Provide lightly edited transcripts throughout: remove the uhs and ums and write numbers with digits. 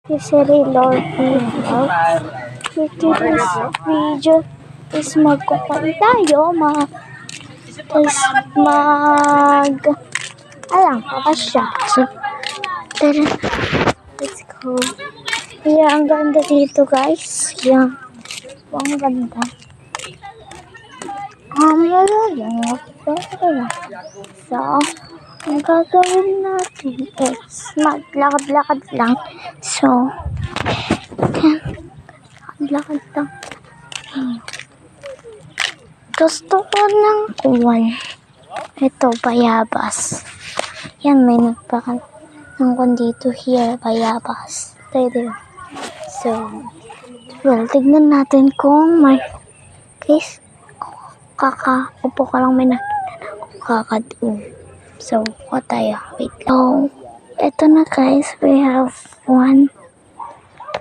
Usually, Lord, with today's video is magkukuha tayo, kakasya. So, tara, let's go. Kaya ang ganda dito, guys. Yan. Ang ganda. So, ang gagawin natin is maglakad-lakad lang. So, lakad lang. Gusto ko ng kuwan. Ito, bayabas. Yan, may nagpakan ng dito here, bayabas. Tayo. So, well, tignan natin kung may case. Upo ka lang, may nakita na ako kakadun. So, kuha tayo. Wait lang. Oh, ito na guys, we have one.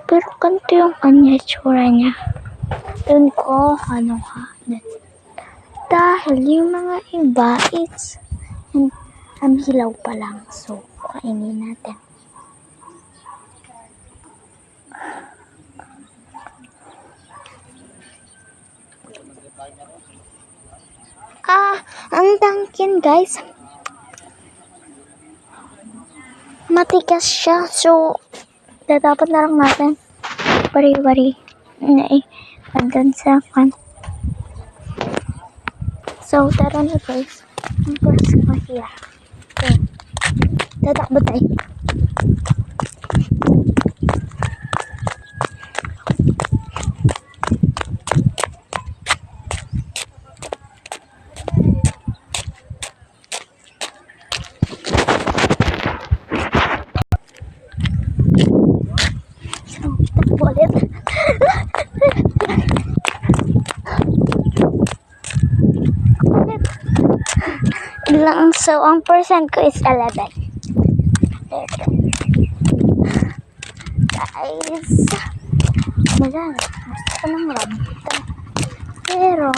Pero ganito yung kanya itsura niya. Doon ko, dahil yung mga iba, it's ang hilaw pa lang. So, kainin natin. Ang Dunkin, guys, matigas siya. So, dapat na lang natin bari-bari andun sa kan. So, tara na guys. Ang first ko here. So, tatakbo tayo. So, ang percent ko is 11. Guys, gusto ko ng rambutan. Pero,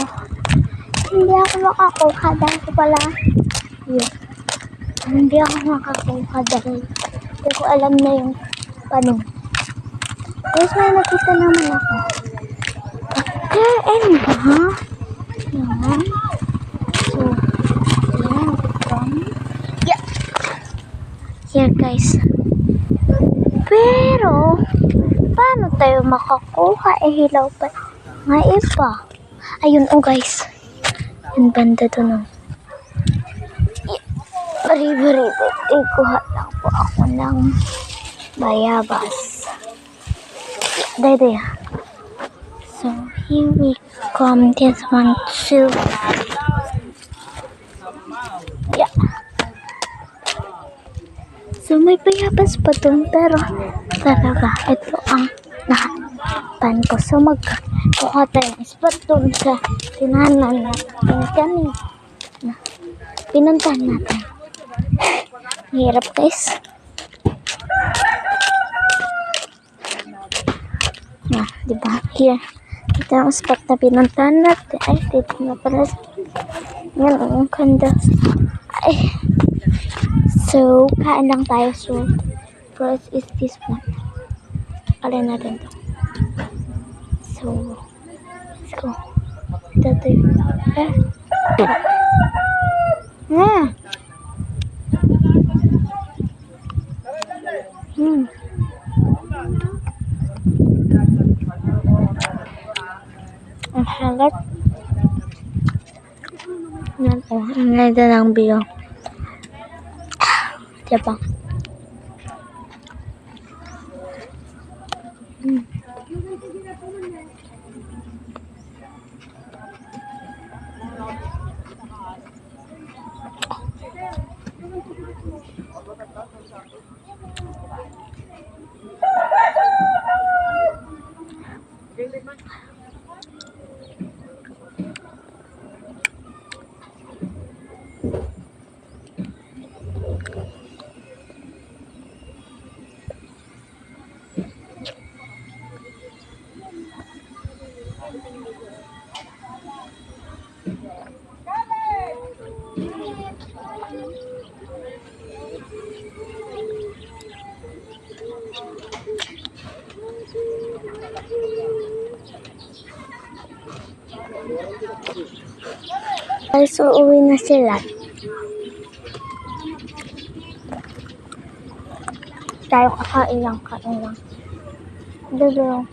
hindi ako makakuha dahil ko pala yun. Hindi ako makakuha dahil hindi ko alam na yung paano. Guys, may nakita naman ako. Kain ba? Yan. So, yeah. Here guys. Pero, paano tayo makakuha? Hilaw pa. Nga iba. Ayun guys. Yung banda doon Bari-bari. Ikuha lang po ako ng bayabas. There. So, here we come. This one too. Yeah. So, may bayabas pa dun, pero talaga, ito ang nakatan ko. So, magkuha tayo ng spot dun sa tinanan natin na pinuntahan natin. Hirap guys. Diba? Here. Ito ang spot na pinuntahan natin. Ay, dito na pala. Yan ang kanda. Ay. So, kain lang tayo. So, first is this one. Alin natin to. So, let's go. Ito yun. Ang halat. Ang ganda ng view. Diba? Guys, uuwi na sila. Tayo kakain lang, kain lang. Dito.